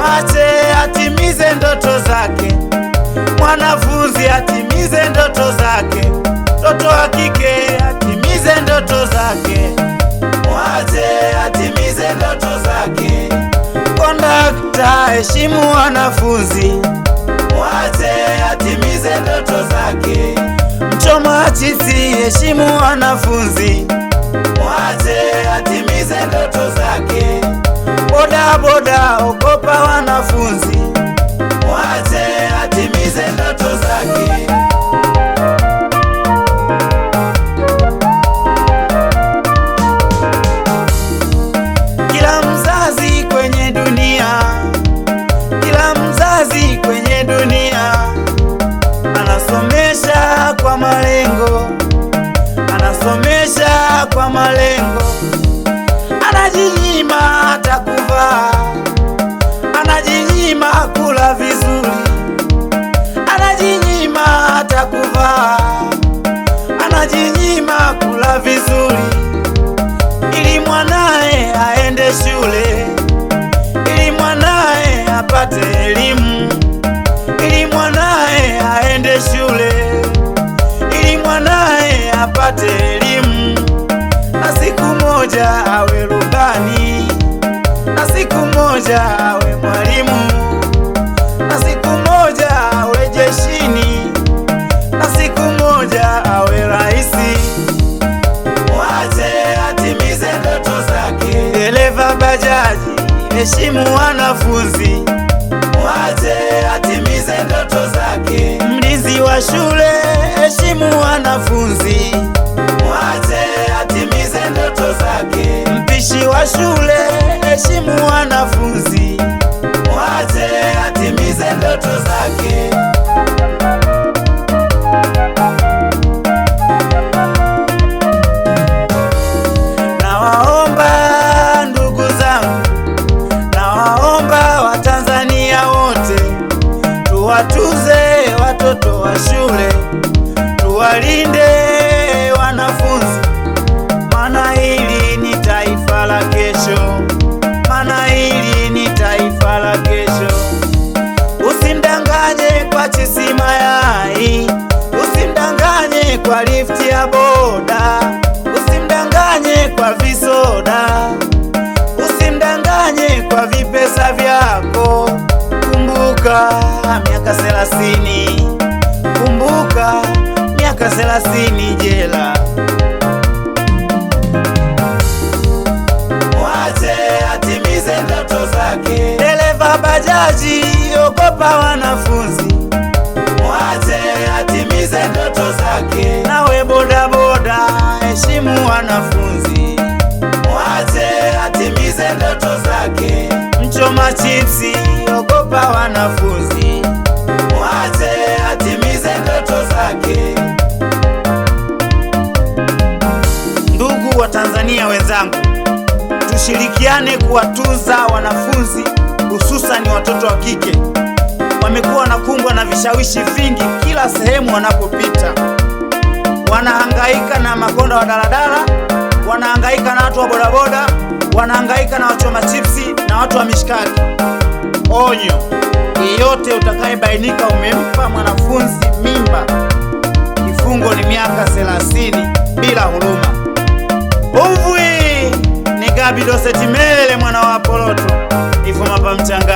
mwache atimize ndoto zake, mwanafunzi atimize ndoto zake, mtoto wa kike atimize ndoto zake, mwache atimize ndoto zake. Kondakta heshimu wanafunzi, mwache atimize ndoto zake. Mchoma chipsi heshimu wanafunzi, mwache atimize ndoto zake. Boda boda ogopa wanafunzi, mwache atimize ndoto zake. Kila mzazi kwenye dunia, kila mzazi kwenye dunia anasomesha kwa malengo, anasomesha kwa malengo. Anajinyima hata kuvaa, anajinyima kula vizuri, anajinyima hata kuvaa, anajinyima kula vizuri, ili mwanae aende shule, ili mwanae apate elimu, ili mwanae aende shule, ili mwanae apate elimu, na siku moja awe rubani, na siku moja awe mwalimu, na siku moja awe jeshini, na siku moja awe raisi. Mwache atimize ndoto zake. Dereva bajaji heshimu wanafunzi, mwache atimize ndoto zake. Mlinzi wa shule heshimu wanafunzi, mwache atimize ndoto zake. Mpishi wa shule heshimu wanafunzi, mwache atimize ndoto zake. Nawaomba ndugu zangu, nawaomba Watanzania wote, tuwatuze watoto wa shule, tuwalinde wanafunzi, maana hili ni taifa la kesho, maana hili ni taifa la kesho. Usimdanganye kwa chisi mayai, usimdanganye kwa lifti ya boda, usimdanganye kwa visoda, usimdanganye kwa vipesa vyako. Kumbuka miaka 30, kumbuka miaka 30 jela. Mwache atimize ndoto zake. Dereva bajaji ogopa wanafunzi, mwache atimize ndoto zake. Nawe boda boda heshimu wanafunzi, mwache atimize ndoto zake. Mchoma chipsi ogopa wanafunzi, mwache atimize ndoto zake. Ndugu wa Tanzania wenzangu, tushirikiane kuwatunza wanafunzi, hususani watoto wa kike. Wamekuwa wanakumbwa na vishawishi vingi kila sehemu wanapopita. Wanahangaika na makonda wa daladala, wanahangaika na watu wa bodaboda, wanahangaika na wachoma chipsi na watu wa mishikaki. Onyo, yeyote utakayebainika umempa mwanafunzi mimba, kifungo ni miaka 30 bila huruma. Uvwi ni Gabi Doseti Melele mwana wa Poloto, ifuma pa mchanga.